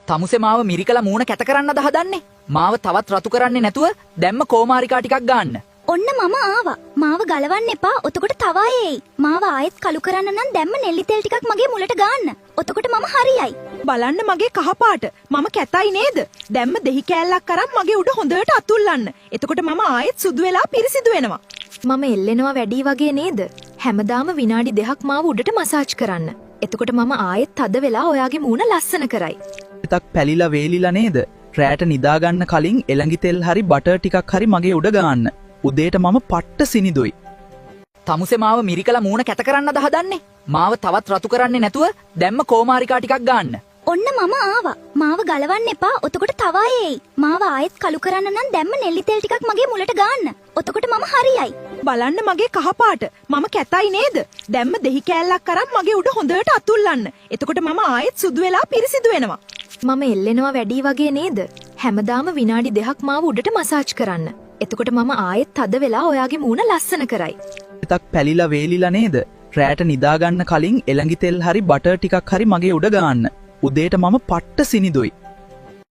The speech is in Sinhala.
තමුසේ මාව මිරිකලා මූණ කැත කරන්නද හදන්නේ? මාව තවත් රතු කරන්නේ නැතුව දැම්ම කෝමාරිකා ටිකක් ගන්න. ඔන්න මම ආවා. මාව ගලවන්න එපා. ඔතකොට තව අය එයි. මාව ආයෙත් කළු කරන්න නම් දැම්ම නෙල්ලි තෙල් ටිකක් මගේ මුලට ගන්න. ඔතකොට මම හරියයි. බලන්න මගේ කහපාට. මම කැතයි නේද? දැම්ම දෙහි කෑල්ලක් අරන් මගේ උඩ හොඳට අතුල්ලන්න. එතකොට මම ආයෙත් සුදු වෙලා පිරිසිදු වෙනවා. මම එල්ලෙනවා වැඩි වගේ නේද? හැමදාම විනාඩි 2ක් මාව උඩට මසාජ් කරන්න. එතකොට මම ආයෙත් තද වෙලා ඔයාගේ මූණ ලස්සන කරයි. එකක් පැලිලා වේලිලා නේද? රැට නිදාගන්න කලින් එළඟි තෙල් හරි බටර් ටිකක් හරි මගේ උඩ ගන්න. උදේට මම පට්ට සිනිදුයි. තමුසේ මාව මිරිකලා මූණ කැත කරන්නද හදන්නේ? මාව තවත් රතු කරන්නේ නැතුව දැම්ම කෝමාරිකා ටිකක් ගන්න. ඔන්න මම ආවා. මාව ගලවන්න එපා. ඔතකොට තව අය එයි. මාව ආයෙත් කළු කරන්න නම් දැම්ම නෙල්ලි තෙල් ටිකක් මගේ මුලට ගන්න. ඔතකොට මම හරියයි. බලන්න මගේ කහපාට. මම කැතයි නේද? දැම්ම දෙහි කෑල්ලක් අරන් මගේ උඩ හොඳට අතුල්ලන්න. එතකොට මම ආයෙත් සුදු වෙලා පිරිසිදු වෙනවා. මම එල්ලෙනවා වැඩි වගේ නේද? හැමදාම විනාඩි 2ක් මාව උඩට මසාජ් කරන්න. එතකොට මම ආයෙත් තද වෙලා ඔයාගේ මූණ ලස්සන කරයි. එකක් පැලිලා වේලිලා නේද? රැට නිදාගන්න කලින් එළඟි තෙල් හරි බටර් ටිකක් හරි මගේ උඩ ගන්න. උදේට මම පට්ට සිනිදුයි.